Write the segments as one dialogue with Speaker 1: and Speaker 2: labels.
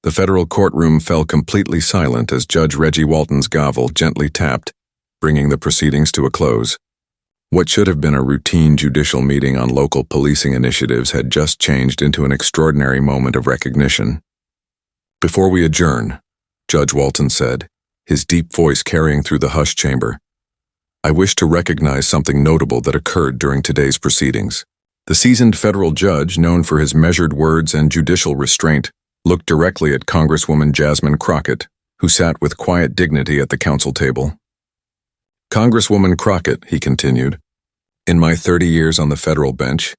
Speaker 1: The federal courtroom fell completely silent as Judge Reggie Walton's gavel gently tapped, bringing the proceedings to a close. What should have been a routine judicial meeting on local policing initiatives had just changed into an extraordinary moment of recognition. "Before we adjourn," Judge Walton said, his deep voice carrying through the hushed chamber, "I wish to recognize something notable that occurred during today's proceedings." The seasoned federal judge, known for his measured words and judicial restraint, looked directly at Congresswoman Jasmine Crockett, who sat with quiet dignity at the council table. "Congresswoman Crockett," he continued, "in my 30 years on the federal bench,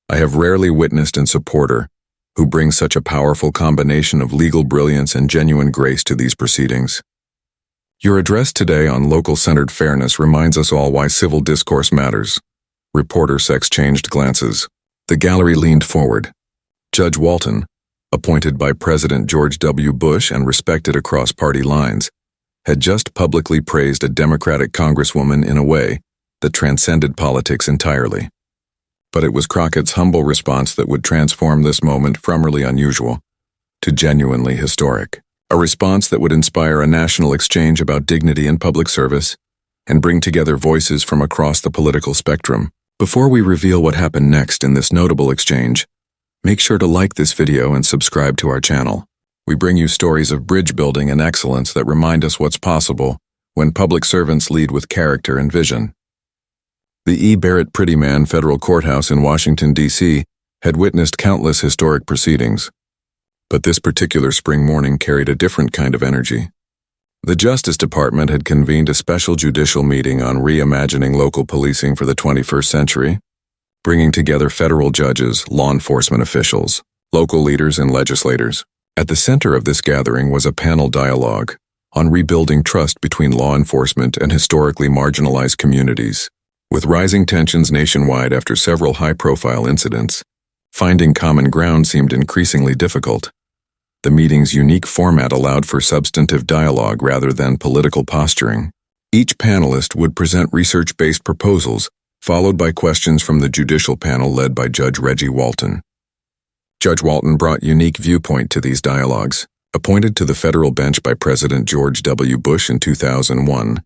Speaker 1: I have rarely witnessed a supporter who brings such a powerful combination of legal brilliance and genuine grace to these proceedings. Your address today on local-centered fairness reminds us all why civil discourse matters." Reporters exchanged glances. The gallery leaned forward. Judge Walton, appointed by President George W. Bush and respected across party lines, had just publicly praised a Democratic Congresswoman in a way that transcended politics entirely. But it was Crockett's humble response that would transform this moment from merely unusual to genuinely historic. A response that would inspire a national exchange about dignity in public service and bring together voices from across the political spectrum. Before we reveal what happened next in this notable exchange, make sure to like this video and subscribe to our channel. We bring you stories of bridge building and excellence that remind us what's possible when public servants lead with character and vision. The E. Barrett Prettyman Federal Courthouse in Washington, D.C. had witnessed countless historic proceedings. But this particular spring morning carried a different kind of energy. The Justice Department had convened a special judicial meeting on reimagining local policing for the 21st century, bringing together federal judges, law enforcement officials, local leaders, and legislators. At the center of this gathering was a panel dialogue on rebuilding trust between law enforcement and historically marginalized communities. With rising tensions nationwide after several high-profile incidents, finding common ground seemed increasingly difficult. The meeting's unique format allowed for substantive dialogue rather than political posturing. Each panelist would present research-based proposals, followed by questions from the judicial panel led by Judge Reggie Walton. Judge Walton brought unique viewpoint to these dialogues. Appointed to the federal bench by President George W. Bush in 2001,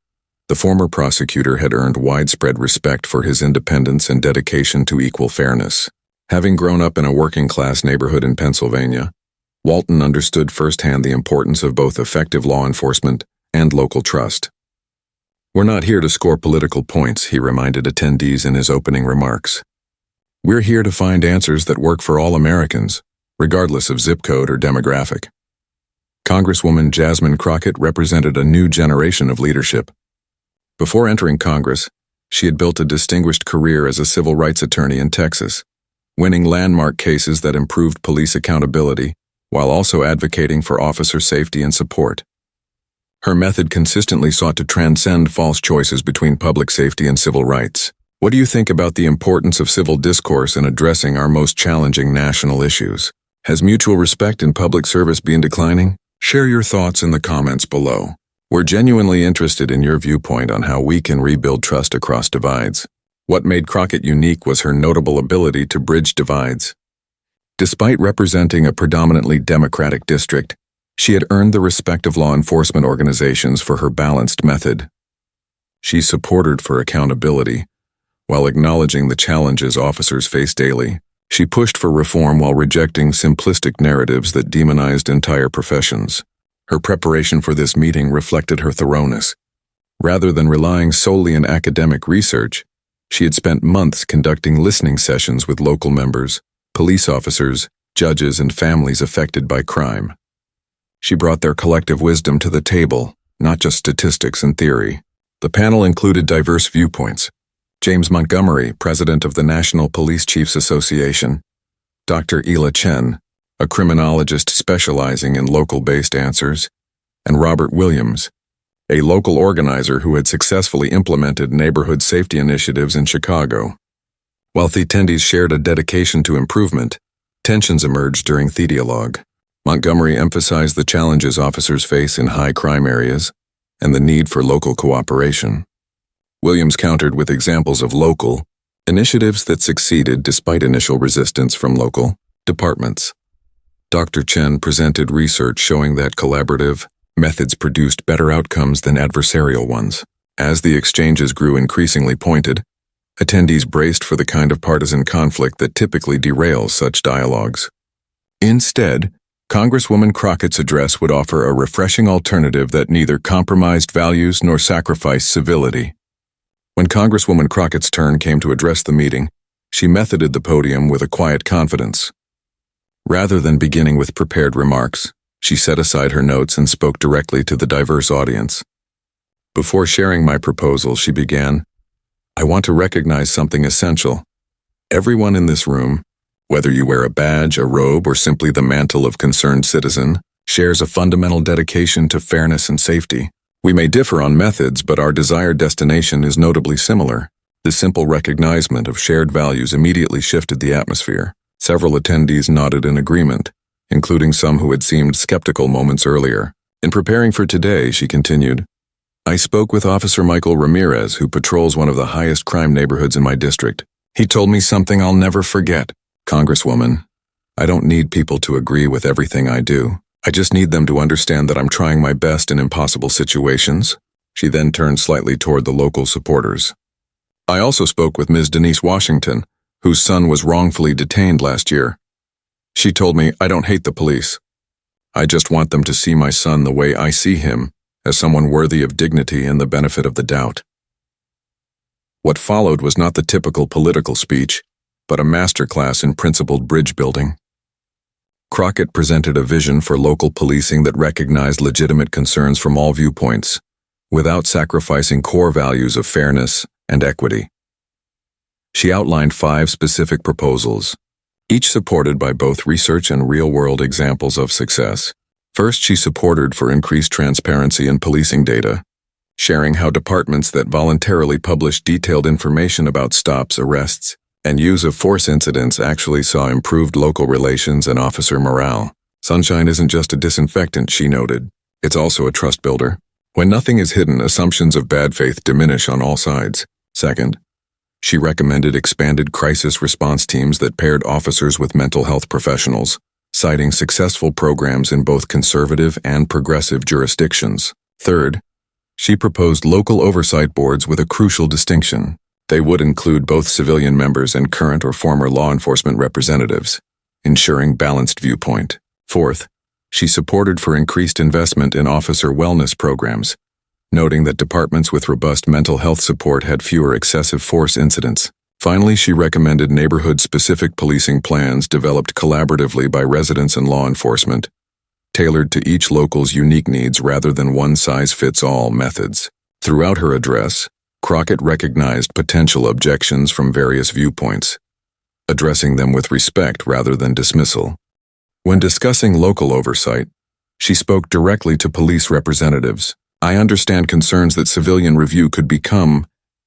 Speaker 1: the former prosecutor had earned widespread respect for his independence and dedication to equal fairness. Having grown up in a working-class neighborhood in Pennsylvania, Walton understood firsthand the importance of both effective law enforcement and local trust. "We're not here to score political points," he reminded attendees in his opening remarks. "We're here to find answers that work for all Americans, regardless of zip code or demographic." Congresswoman Jasmine Crockett represented a new generation of leadership. Before entering Congress, she had built a distinguished career as a civil rights attorney in Texas, winning landmark cases that improved police accountability while also advocating for officer safety and support. Her method consistently sought to transcend false choices between public safety and civil rights. What do you think about the importance of civil discourse in addressing our most challenging national issues? Has mutual respect in public service been declining? Share your thoughts in the comments below. We're genuinely interested in your viewpoint on how we can rebuild trust across divides. What made Crockett unique was her notable ability to bridge divides. Despite representing a predominantly Democratic district, she had earned the respect of law enforcement organizations for her balanced method. She supported for accountability, while acknowledging the challenges officers face daily. She pushed for reform while rejecting simplistic narratives that demonized entire professions. Her preparation for this meeting reflected her thoroughness. Rather than relying solely on academic research, she had spent months conducting listening sessions with local members, police officers, judges, and families affected by crime. She brought their collective wisdom to the table, not just statistics and theory. The panel included diverse viewpoints. James Montgomery, president of the National Police Chiefs Association, Dr. Ela Chen, a criminologist specializing in local-based answers, and Robert Williams, a local organizer who had successfully implemented neighborhood safety initiatives in Chicago. While the attendees shared a dedication to improvement, tensions emerged during the dialogue. Montgomery emphasized the challenges officers face in high-crime areas and the need for local cooperation. Williams countered with examples of local initiatives that succeeded despite initial resistance from local departments. Dr. Chen presented research showing that collaborative methods produced better outcomes than adversarial ones. As the exchanges grew increasingly pointed, attendees braced for the kind of partisan conflict that typically derails such dialogues. Instead, Congresswoman Crockett's address would offer a refreshing alternative that neither compromised values nor sacrificed civility. When Congresswoman Crockett's turn came to address the meeting, she methoded the podium with a quiet confidence. Rather than beginning with prepared remarks, she set aside her notes and spoke directly to the diverse audience. Before sharing my proposal, she began, "I want to recognize something essential. Everyone in this room, whether you wear a badge, a robe, or simply the mantle of concerned citizen, shares a fundamental dedication to fairness and safety. We may differ on methods, but our desired destination is notably similar." The simple recognizement of shared values immediately shifted the atmosphere. Several attendees nodded in agreement, including some who had seemed skeptical moments earlier. In preparing for today, she continued, "I spoke with Officer Michael Ramirez, who patrols one of the highest crime neighborhoods in my district. He told me something I'll never forget. Congresswoman, I don't need people to agree with everything I do. I just need them to understand that I'm trying my best in impossible situations." She then turned slightly toward the local supporters. "I also spoke with Ms. Denise Washington, whose son was wrongfully detained last year. She told me, I don't hate the police. I just want them to see my son the way I see him, as someone worthy of dignity and the benefit of the doubt." What followed was not the typical political speech, but a masterclass in principled bridge building. Crockett presented a vision for local policing that recognized legitimate concerns from all viewpoints, without sacrificing core values of fairness and equity. She outlined 5 specific proposals, each supported by both research and real-world examples of success. First, she supported for increased transparency in policing data, sharing how departments that voluntarily publish detailed information about stops, arrests, and use of force incidents actually saw improved local relations and officer morale. Sunshine isn't just a disinfectant, she noted. It's also a trust builder. When nothing is hidden, assumptions of bad faith diminish on all sides. Second, she recommended expanded crisis response teams that paired officers with mental health professionals, citing successful programs in both conservative and progressive jurisdictions. Third, she proposed local oversight boards with a crucial distinction. They would include both civilian members and current or former law enforcement representatives, ensuring balanced viewpoint. Fourth, she supported for increased investment in officer wellness programs, noting that departments with robust mental health support had fewer excessive force incidents. Finally, she recommended neighborhood-specific policing plans developed collaboratively by residents and law enforcement, tailored to each local's unique needs rather than one-size-fits-all methods. Throughout her address, Crockett recognized potential objections from various viewpoints, addressing them with respect rather than dismissal. When discussing local oversight, she spoke directly to police representatives. "I understand concerns that civilian review could become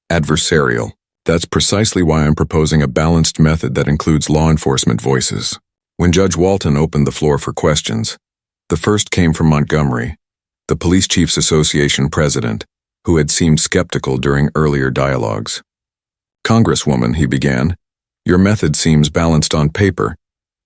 Speaker 1: adversarial. That's precisely why I'm proposing a balanced method that includes law enforcement voices." When Judge Walton opened the floor for questions, the first came from Montgomery, the Police Chiefs Association president, who had seemed skeptical during earlier dialogues. "Congresswoman," he began, "your method seems balanced on paper,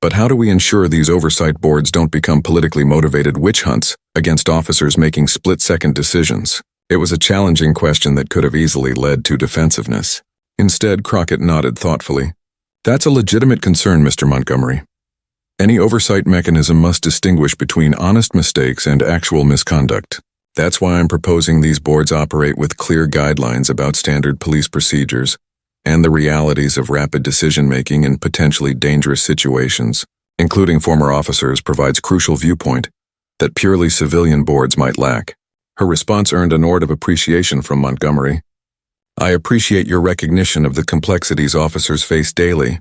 Speaker 1: but how do we ensure these oversight boards don't become politically motivated witch hunts against officers making split-second decisions?" It was a challenging question that could have easily led to defensiveness. Instead, Crockett nodded thoughtfully. "That's a legitimate concern, Mr. Montgomery. Any oversight mechanism must distinguish between honest mistakes and actual misconduct. That's why I'm proposing these boards operate with clear guidelines about standard police procedures and the realities of rapid decision-making in potentially dangerous situations. Including former officers provides crucial viewpoint that purely civilian boards might lack." Her response earned a nod of appreciation from Montgomery. "I appreciate your recognition of the complexities officers face daily."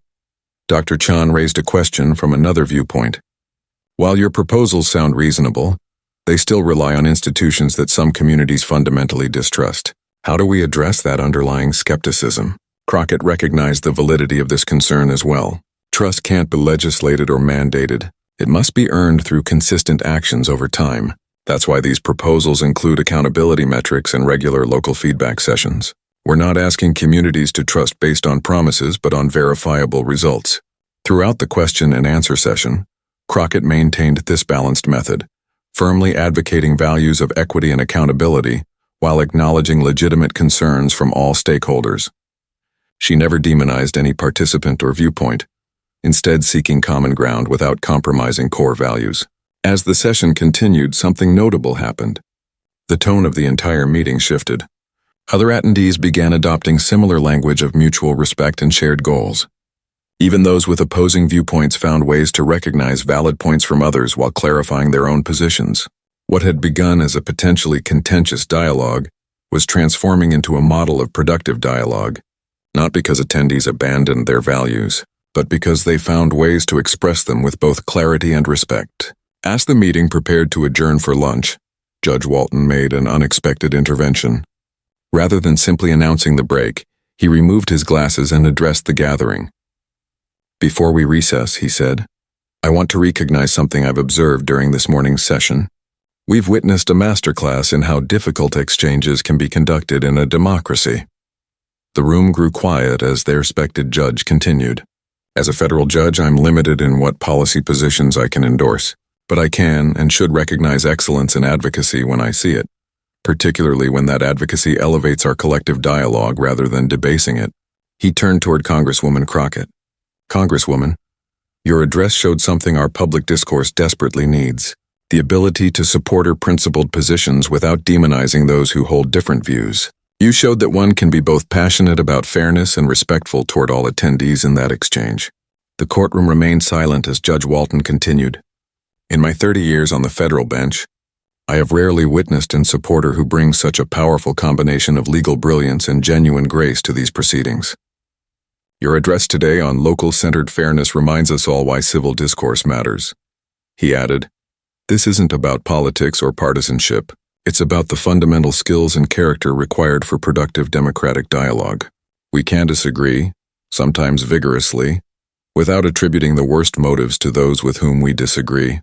Speaker 1: Dr. Chan raised a question from another viewpoint. "While your proposals sound reasonable, they still rely on institutions that some communities fundamentally distrust. How do we address that underlying skepticism?" Crockett recognized the validity of this concern as well. Trust can't be legislated or mandated. It must be earned through consistent actions over time. That's why these proposals include accountability metrics and regular local feedback sessions. We're not asking communities to trust based on promises but on verifiable results. Throughout the question and answer session, Crockett maintained this balanced method, firmly advocating values of equity and accountability while acknowledging legitimate concerns from all stakeholders. She never demonized any participant or viewpoint, instead seeking common ground without compromising core values. As the session continued, something notable happened. The tone of the entire meeting shifted. Other attendees began adopting similar language of mutual respect and shared goals. Even those with opposing viewpoints found ways to recognize valid points from others while clarifying their own positions. What had begun as a potentially contentious dialogue was transforming into a model of productive dialogue, not because attendees abandoned their values, but because they found ways to express them with both clarity and respect. As the meeting prepared to adjourn for lunch, Judge Walton made an unexpected intervention. Rather than simply announcing the break, he removed his glasses and addressed the gathering. "Before we recess," he said, "I want to recognize something I've observed during this morning's session. We've witnessed a masterclass in how difficult exchanges can be conducted in a democracy." The room grew quiet as their respected judge continued. "As a federal judge, I'm limited in what policy positions I can endorse, but I can and should recognize excellence in advocacy when I see it, particularly when that advocacy elevates our collective dialogue rather than debasing it." He turned toward Congresswoman Crockett. "Congresswoman, your address showed something our public discourse desperately needs: the ability to support her principled positions without demonizing those who hold different views. You showed that one can be both passionate about fairness and respectful toward all attendees in that exchange." The courtroom remained silent as Judge Walton continued. "In my 30 years on the federal bench, I have rarely witnessed a supporter who brings such a powerful combination of legal brilliance and genuine grace to these proceedings. Your address today on local-centered fairness reminds us all why civil discourse matters." He added, "This isn't about politics or partisanship. It's about the fundamental skills and character required for productive democratic dialogue. We can disagree, sometimes vigorously, without attributing the worst motives to those with whom we disagree."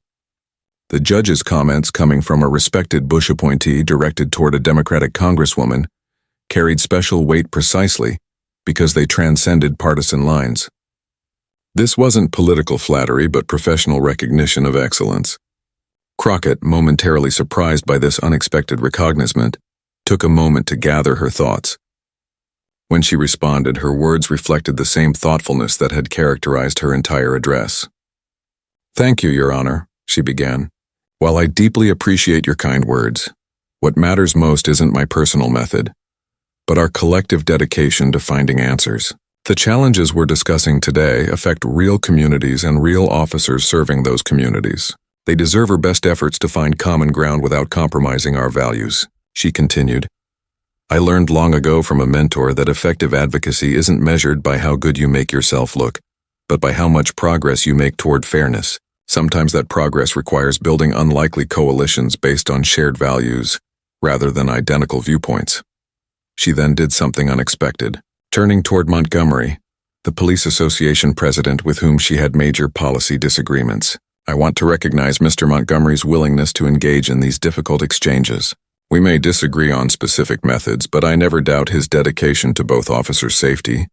Speaker 1: The judge's comments, coming from a respected Bush appointee directed toward a Democratic congresswoman, carried special weight precisely because they transcended partisan lines. This wasn't political flattery but professional recognition of excellence. Crockett, momentarily surprised by this unexpected recognition, took a moment to gather her thoughts. When she responded, her words reflected the same thoughtfulness that had characterized her entire address. "Thank you, Your Honor," she began. "While I deeply appreciate your kind words, what matters most isn't my personal method, but our collective dedication to finding answers. The challenges we're discussing today affect real communities and real officers serving those communities. They deserve our best efforts to find common ground without compromising our values," she continued. "I learned long ago from a mentor that effective advocacy isn't measured by how good you make yourself look, but by how much progress you make toward fairness. Sometimes that progress requires building unlikely coalitions based on shared values, rather than identical viewpoints." She then did something unexpected. Turning toward Montgomery, the police association president with whom she had major policy disagreements, "I want to recognize Mr. Montgomery's willingness to engage in these difficult exchanges. We may disagree on specific methods, but I never doubt his dedication to both officer safety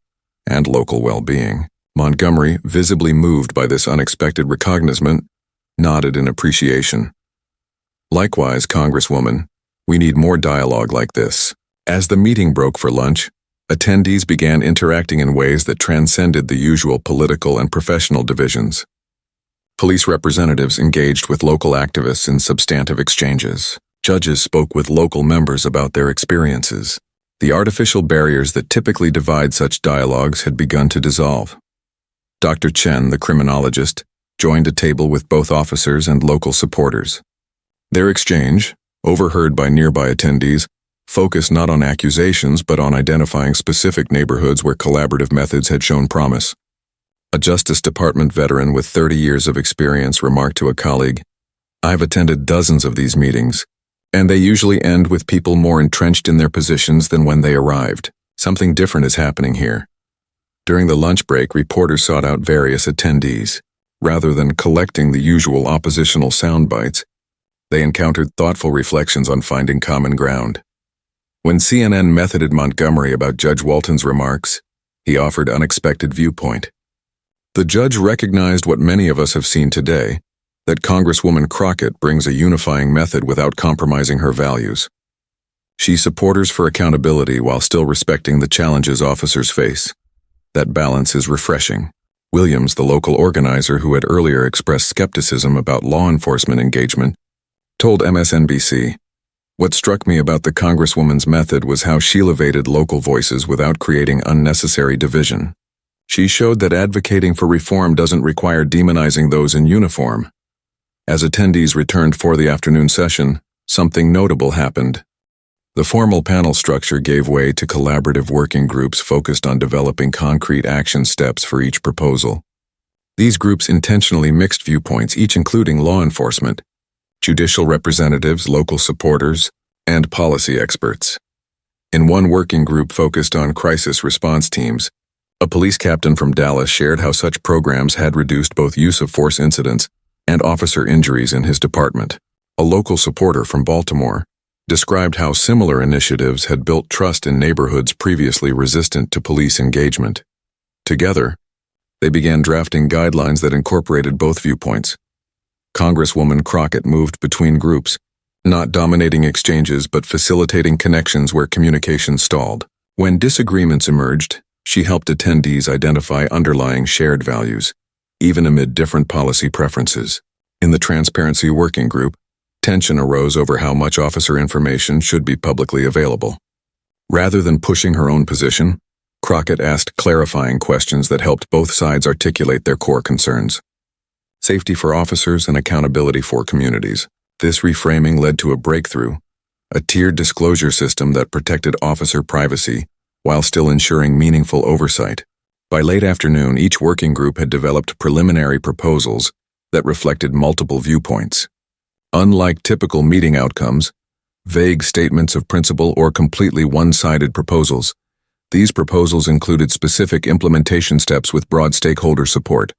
Speaker 1: and local well-being." Montgomery, visibly moved by this unexpected recognition, nodded in appreciation. "Likewise, Congresswoman, we need more dialogue like this." As the meeting broke for lunch, attendees began interacting in ways that transcended the usual political and professional divisions. Police representatives engaged with local activists in substantive exchanges. Judges spoke with local members about their experiences. The artificial barriers that typically divide such dialogues had begun to dissolve. Dr. Chen, the criminologist, joined a table with both officers and local supporters. Their exchange, overheard by nearby attendees, focused not on accusations but on identifying specific neighborhoods where collaborative methods had shown promise. A Justice Department veteran with 30 years of experience remarked to a colleague, "I've attended dozens of these meetings, and they usually end with people more entrenched in their positions than when they arrived. Something different is happening here." During the lunch break, reporters sought out various attendees. Rather than collecting the usual oppositional sound bites, they encountered thoughtful reflections on finding common ground. When CNN methoded Montgomery about Judge Walton's remarks, he offered unexpected viewpoint. The judge recognized what many of us have seen today, that Congresswoman Crockett brings a unifying method without compromising her values. She supporters for accountability while still respecting the challenges officers face. That balance is refreshing. Williams, the local organizer who had earlier expressed skepticism about law enforcement engagement, told MSNBC, "What struck me about the Congresswoman's method was how she elevated local voices without creating unnecessary division. She showed that advocating for reform doesn't require demonizing those in uniform." As attendees returned for the afternoon session, something notable happened. The formal panel structure gave way to collaborative working groups focused on developing concrete action steps for each proposal. These groups intentionally mixed viewpoints, each including law enforcement, judicial representatives, local supporters, and policy experts. In one working group focused on crisis response teams, a police captain from Dallas shared how such programs had reduced both use of force incidents and officer injuries in his department. A local supporter from Baltimore described how similar initiatives had built trust in neighborhoods previously resistant to police engagement. Together, they began drafting guidelines that incorporated both viewpoints. Congresswoman Crockett moved between groups, not dominating exchanges but facilitating connections where communication stalled. When disagreements emerged, she helped attendees identify underlying shared values, even amid different policy preferences. In the Transparency Working Group, tension arose over how much officer information should be publicly available. Rather than pushing her own position, Crockett asked clarifying questions that helped both sides articulate their core concerns. Safety for officers and accountability for communities. This reframing led to a breakthrough, a tiered disclosure system that protected officer privacy while still ensuring meaningful oversight. By late afternoon, each working group had developed preliminary proposals that reflected multiple viewpoints. Unlike typical meeting outcomes, vague statements of principle or completely one-sided proposals, these proposals included specific implementation steps with broad stakeholder support.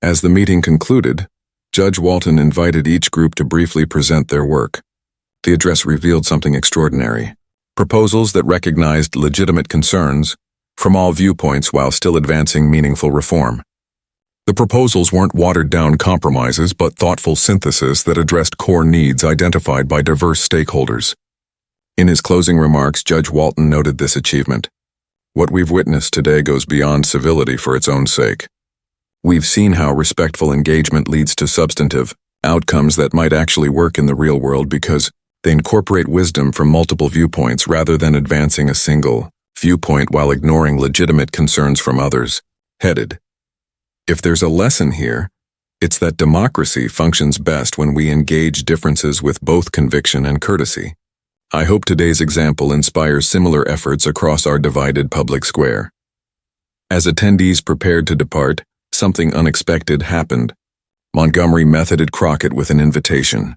Speaker 1: As the meeting concluded, Judge Walton invited each group to briefly present their work. The address revealed something extraordinary. Proposals that recognized legitimate concerns from all viewpoints while still advancing meaningful reform. The proposals weren't watered-down compromises but thoughtful synthesis that addressed core needs identified by diverse stakeholders. In his closing remarks, Judge Walton noted this achievement. "What we've witnessed today goes beyond civility for its own sake. We've seen how respectful engagement leads to substantive outcomes that might actually work in the real world because they incorporate wisdom from multiple viewpoints rather than advancing a single viewpoint while ignoring legitimate concerns from others." Headed, "If there's a lesson here, it's that democracy functions best when we engage differences with both conviction and courtesy. I hope today's example inspires similar efforts across our divided public square." As attendees prepared to depart, something unexpected happened. Montgomery methoded Crockett with an invitation.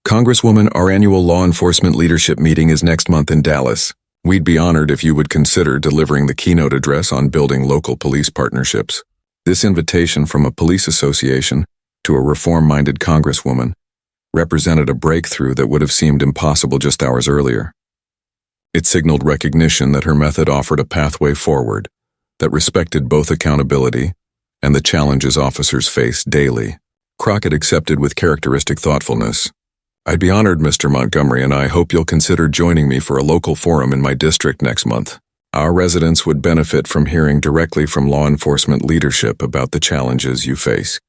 Speaker 1: "Congresswoman, our annual law enforcement leadership meeting is next month in Dallas. We'd be honored if you would consider delivering the keynote address on building local police partnerships." This invitation from a police association to a reform-minded Congresswoman represented a breakthrough that would have seemed impossible just hours earlier. It signaled recognition that her method offered a pathway forward that respected both accountability and the challenges officers face daily. Crockett accepted with characteristic thoughtfulness. "I'd be honored, Mr. Montgomery, and I hope you'll consider joining me for a local forum in my district next month. Our residents would benefit from hearing directly from law enforcement leadership about the challenges you face."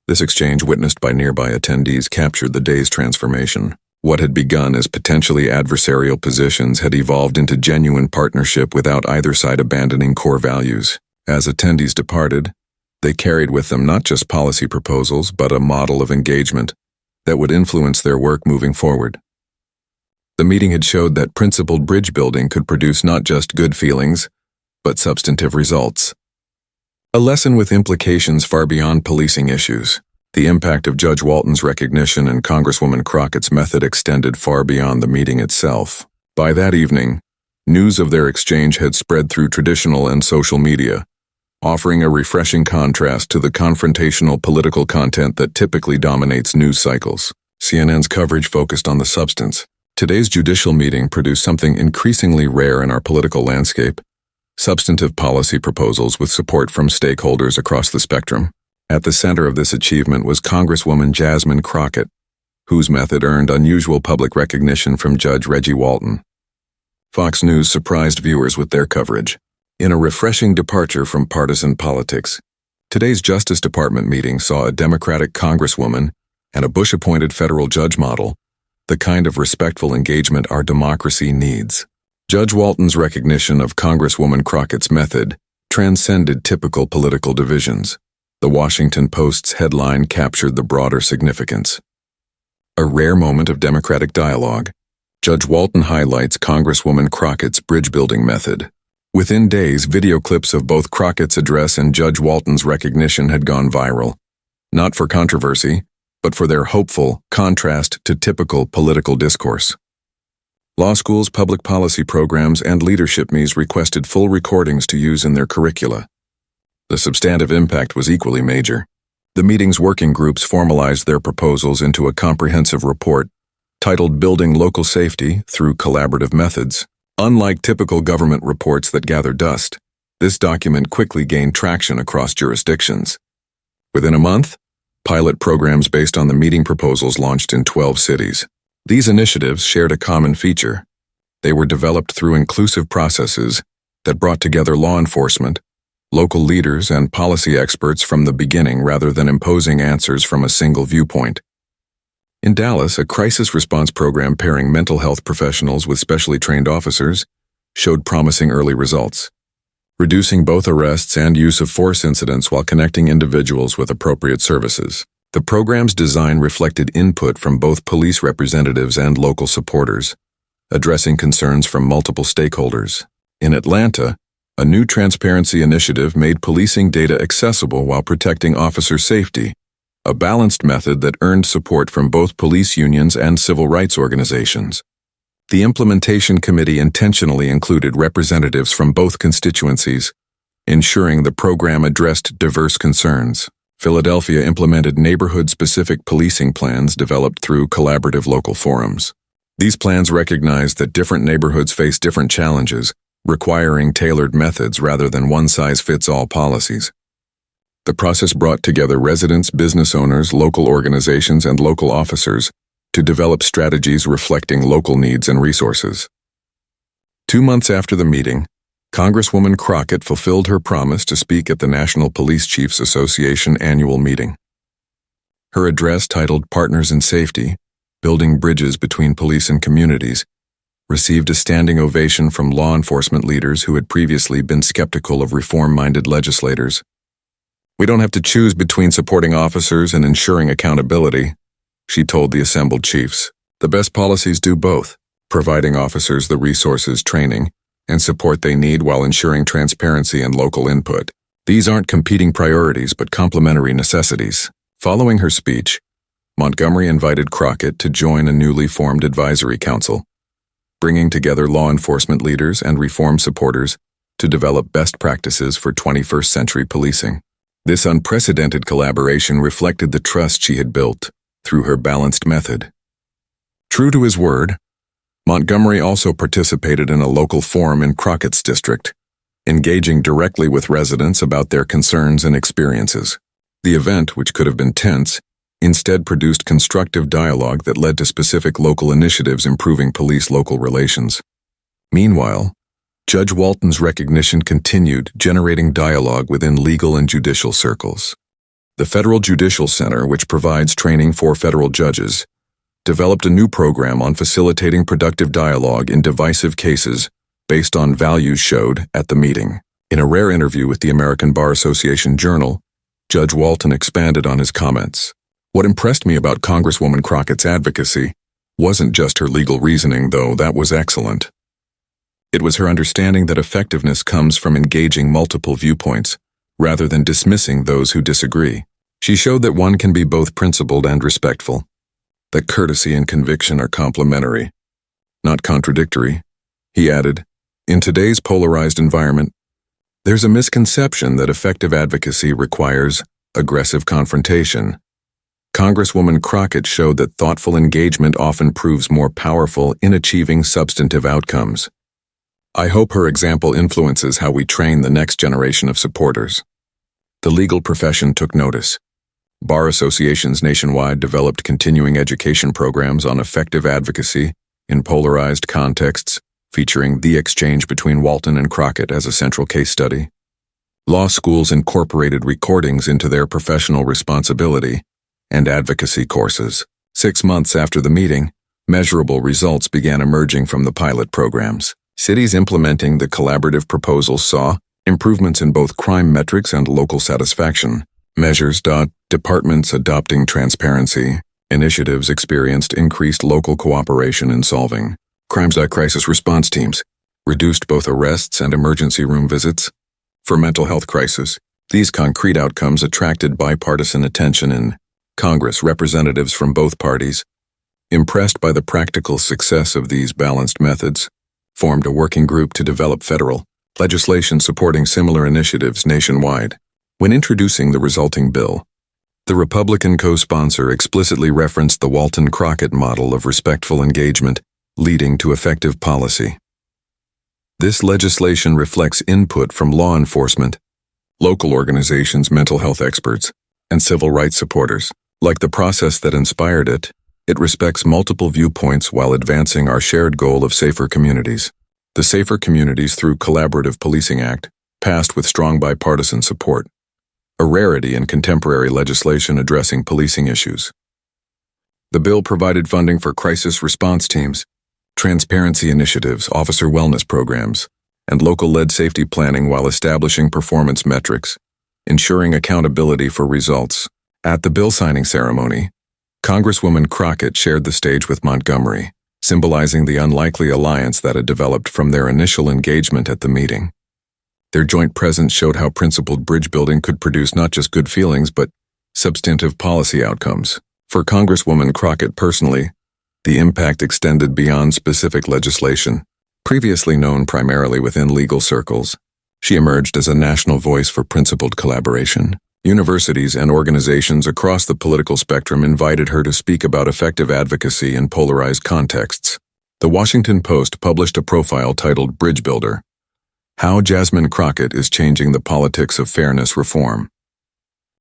Speaker 1: This exchange, witnessed by nearby attendees, captured the day's transformation. What had begun as potentially adversarial positions had evolved into genuine partnership without either side abandoning core values. As attendees departed, they carried with them not just policy proposals, but a model of engagement that would influence their work moving forward. The meeting had showed that principled bridge building could produce not just good feelings, but substantive results. A lesson with implications far beyond policing issues. The impact of Judge Walton's recognition and Congresswoman Crockett's method extended far beyond the meeting itself. By that evening, news of their exchange had spread through traditional and social media, offering a refreshing contrast to the confrontational political content that typically dominates news cycles. CNN's coverage focused on the substance. Today's judicial meeting produced something increasingly rare in our political landscape: substantive policy proposals with support from stakeholders across the spectrum. At the center of this achievement was Congresswoman Jasmine Crockett, whose method earned unusual public recognition from Judge Reggie Walton. Fox News surprised viewers with their coverage. In a refreshing departure from partisan politics, today's Justice Department meeting saw a Democratic Congresswoman and a Bush-appointed federal judge model, the kind of respectful engagement our democracy needs. Judge Walton's recognition of Congresswoman Crockett's method transcended typical political divisions. The Washington Post's headline captured the broader significance. A rare moment of democratic dialogue, Judge Walton highlights Congresswoman Crockett's bridge-building method. Within days, video clips of both Crockett's address and Judge Walton's recognition had gone viral, not for controversy, but for their hopeful contrast to typical political discourse. Law schools, public policy programs, and leadership me's requested full recordings to use in their curricula. The substantive impact was equally major. The meeting's working groups formalized their proposals into a comprehensive report titled Building Local Safety Through Collaborative Methods. Unlike typical government reports that gather dust, this document quickly gained traction across jurisdictions. Within a month, pilot programs based on the meeting proposals launched in 12 cities. These initiatives shared a common feature. They were developed through inclusive processes that brought together law enforcement, local leaders, and policy experts from the beginning rather than imposing answers from a single viewpoint. In Dallas, a crisis response program pairing mental health professionals with specially trained officers showed promising early results, reducing both arrests and use of force incidents while connecting individuals with appropriate services. The program's design reflected input from both police representatives and local supporters, addressing concerns from multiple stakeholders. In Atlanta, a new transparency initiative made policing data accessible while protecting officer safety, a balanced method that earned support from both police unions and civil rights organizations. The implementation committee intentionally included representatives from both constituencies, ensuring the program addressed diverse concerns. Philadelphia implemented neighborhood-specific policing plans developed through collaborative local forums. These plans recognized that different neighborhoods face different challenges, requiring tailored methods rather than one-size-fits-all policies. The process brought together residents, business owners, local organizations, and local officers to develop strategies reflecting local needs and resources. 2 months after the meeting, Congresswoman Crockett fulfilled her promise to speak at the National Police Chiefs Association annual meeting. Her address, titled Partners in Safety, Building Bridges Between Police and Communities, received a standing ovation from law enforcement leaders who had previously been skeptical of reform-minded legislators. "We don't have to choose between supporting officers and ensuring accountability," she told the assembled chiefs. "The best policies do both, providing officers the resources, training, and support they need while ensuring transparency and local input. These aren't competing priorities but complementary necessities." Following her speech, Montgomery invited Crockett to join a newly formed advisory council, bringing together law enforcement leaders and reform supporters to develop best practices for 21st century policing. This unprecedented collaboration reflected the trust she had built through her balanced method. True to his word, Montgomery also participated in a local forum in Crockett's district, engaging directly with residents about their concerns and experiences. The event, which could have been tense, instead produced constructive dialogue that led to specific local initiatives improving police-local relations. Meanwhile, Judge Walton's recognition continued, generating dialogue within legal and judicial circles. The Federal Judicial Center, which provides training for federal judges, developed a new program on facilitating productive dialogue in divisive cases based on values showed at the meeting. In a rare interview with the American Bar Association Journal, Judge Walton expanded on his comments. "What impressed me about Congresswoman Crockett's advocacy wasn't just her legal reasoning, though that was excellent. It was her understanding that effectiveness comes from engaging multiple viewpoints, rather than dismissing those who disagree. She showed that one can be both principled and respectful, that courtesy and conviction are complementary, not contradictory." He added, "In today's polarized environment, there's a misconception that effective advocacy requires aggressive confrontation. Congresswoman Crockett showed that thoughtful engagement often proves more powerful in achieving substantive outcomes. I hope her example influences how we train the next generation of supporters." The legal profession took notice. Bar associations nationwide developed continuing education programs on effective advocacy in polarized contexts, featuring the exchange between Walton and Crockett as a central case study. Law schools incorporated recordings into their professional responsibility and advocacy courses. 6 months after the meeting, measurable results began emerging from the pilot programs. Cities implementing the collaborative proposals saw improvements in both crime metrics and local satisfaction. Measures. Departments adopting transparency initiatives experienced increased local cooperation in solving crimes. Crisis response teams reduced both arrests and emergency room visits. For mental health crisis, these concrete outcomes attracted bipartisan attention in Congress. Representatives from both parties, impressed by the practical success of these balanced methods, formed a working group to develop federal legislation supporting similar initiatives nationwide. When introducing the resulting bill, the Republican co-sponsor explicitly referenced the Walton-Crockett model of respectful engagement leading to effective policy. This legislation reflects input from law enforcement, local organizations, mental health experts, and civil rights supporters. Like the process that inspired it, it respects multiple viewpoints while advancing our shared goal of safer communities. The Safer Communities Through Collaborative Policing Act passed with strong bipartisan support, a rarity in contemporary legislation addressing policing issues. The bill provided funding for crisis response teams, transparency initiatives, officer wellness programs, and local-led safety planning while establishing performance metrics, ensuring accountability for results. At the bill signing ceremony, Congresswoman Crockett shared the stage with Montgomery, symbolizing the unlikely alliance that had developed from their initial engagement at the meeting. Their joint presence showed how principled bridge building could produce not just good feelings but substantive policy outcomes. For Congresswoman Crockett personally, the impact extended beyond specific legislation. Previously known primarily within legal circles, she emerged as a national voice for principled collaboration. Universities and organizations across the political spectrum invited her to speak about effective advocacy in polarized contexts. The Washington Post published a profile titled Bridge Builder: How Jasmine Crockett is Changing the Politics of Fairness Reform.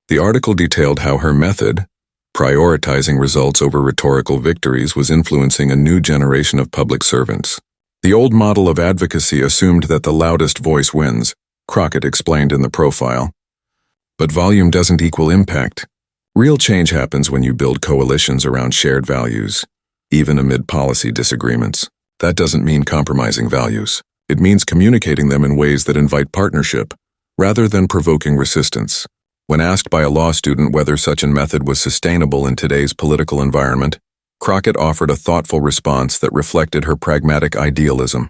Speaker 1: The article detailed how her method, prioritizing results over rhetorical victories, was influencing a new generation of public servants. The old model of advocacy assumed that the loudest voice wins, Crockett explained in the profile. But volume doesn't equal impact. Real change happens when you build coalitions around shared values, even amid policy disagreements. That doesn't mean compromising values. It means communicating them in ways that invite partnership, rather than provoking resistance. When asked by a law student whether such a method was sustainable in today's political environment, Crockett offered a thoughtful response that reflected her pragmatic idealism.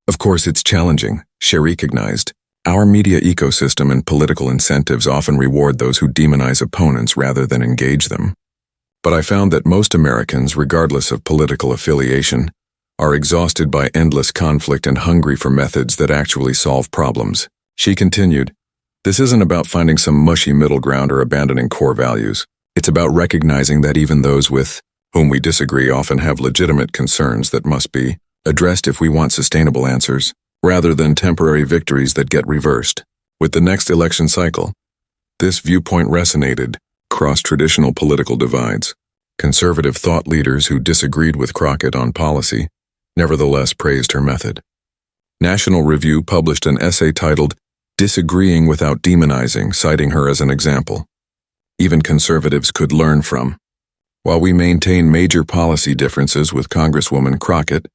Speaker 1: Of course, it's challenging, she recognized. Our media ecosystem and political incentives often reward those who demonize opponents rather than engage them. But I found that most Americans, regardless of political affiliation, are exhausted by endless conflict and hungry for methods that actually solve problems. She continued, "This isn't about finding some mushy middle ground or abandoning core values. It's about recognizing that even those with whom we disagree often have legitimate concerns that must be addressed if we want sustainable answers, rather than temporary victories that get reversed." With the next election cycle, this viewpoint resonated across traditional political divides. Conservative thought leaders who disagreed with Crockett on policy nevertheless praised her method. National Review published an essay titled "Disagreeing Without Demonizing," citing her as an example even conservatives could learn from. While we maintain major policy differences with Congresswoman Crockett,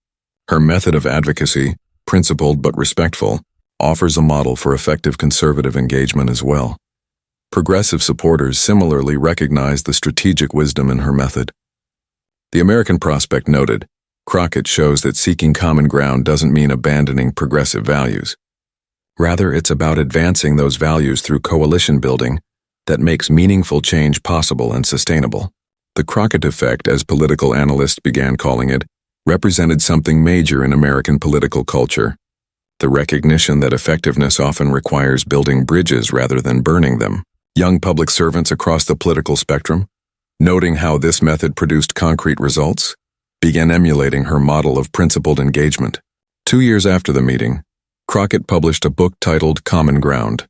Speaker 1: her method of advocacy, principled but respectful, offers a model for effective conservative engagement as well. Progressive supporters similarly recognize the strategic wisdom in her method. The American Prospect noted, Crockett shows that seeking common ground doesn't mean abandoning progressive values. Rather, it's about advancing those values through coalition building that makes meaningful change possible and sustainable. The Crockett effect, as political analysts began calling it, represented something major in American political culture: the recognition that effectiveness often requires building bridges rather than burning them. Young public servants across the political spectrum, noting how this method produced concrete results, began emulating her model of principled engagement. 2 years after the meeting, Crockett published a book titled Common Ground: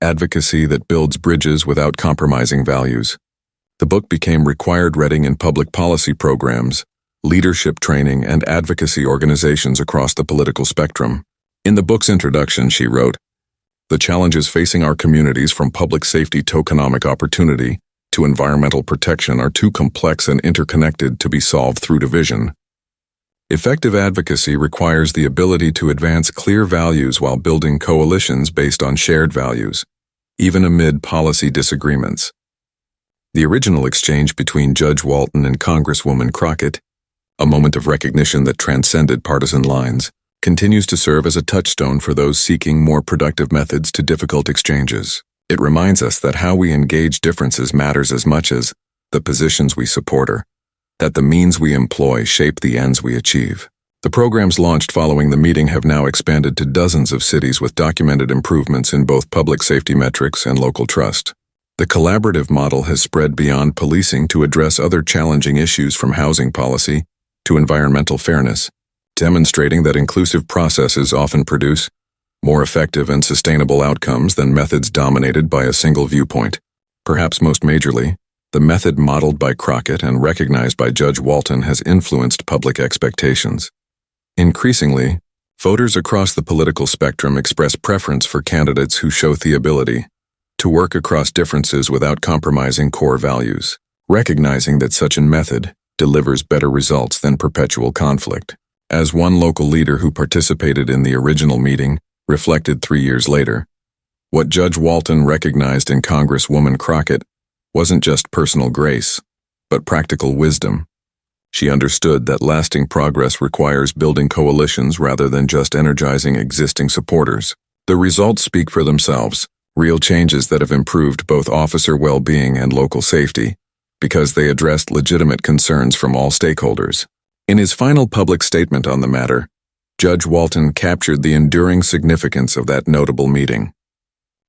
Speaker 1: advocacy that builds bridges without compromising values. The book became required reading in public policy programs, leadership training, and advocacy organizations across the political spectrum. In the book's introduction, she wrote, "The challenges facing our communities, from public safety to economic opportunity to environmental protection, are too complex and interconnected to be solved through division. Effective advocacy requires the ability to advance clear values while building coalitions based on shared values, even amid policy disagreements." The original exchange between Judge Walton and Congresswoman Crockett, a moment of recognition that transcended partisan lines, continues to serve as a touchstone for those seeking more productive methods to difficult exchanges. It reminds us that how we engage differences matters as much as the positions we support, or that the means we employ shape the ends we achieve. The programs launched following the meeting have now expanded to dozens of cities with documented improvements in both public safety metrics and local trust. The collaborative model has spread beyond policing to address other challenging issues, from housing policy to environmental fairness, demonstrating that inclusive processes often produce more effective and sustainable outcomes than methods dominated by a single viewpoint. Perhaps most majorly, the method modeled by Crockett and recognized by Judge Walton has influenced public expectations. Increasingly, voters across the political spectrum express preference for candidates who show the ability to work across differences without compromising core values, recognizing that such a method delivers better results than perpetual conflict. As one local leader who participated in the original meeting reflected 3 years later, what Judge Walton recognized in Congresswoman Crockett wasn't just personal grace, but practical wisdom. She understood that lasting progress requires building coalitions rather than just energizing existing supporters. The results speak for themselves, real changes that have improved both officer well-being and local safety, because they addressed legitimate concerns from all stakeholders. In his final public statement on the matter, Judge Walton captured the enduring significance of that notable meeting.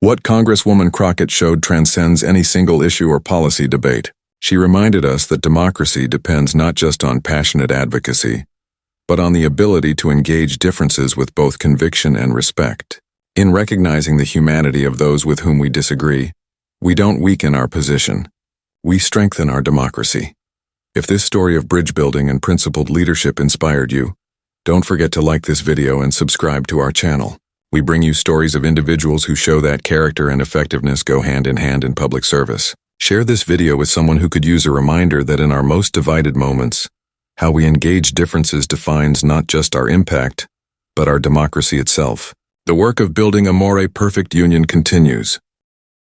Speaker 1: What Congresswoman Crockett showed transcends any single issue or policy debate. She reminded us that democracy depends not just on passionate advocacy, but on the ability to engage differences with both conviction and respect. In recognizing the humanity of those with whom we disagree, we don't weaken our position, we strengthen our democracy. If this story of bridge building and principled leadership inspired you, don't forget to like this video and subscribe to our channel. We bring you stories of individuals who show that character and effectiveness go hand in hand in public service. Share this video with someone who could use a reminder that in our most divided moments, how we engage differences defines not just our impact, but our democracy itself. The work of building a more perfect union continues.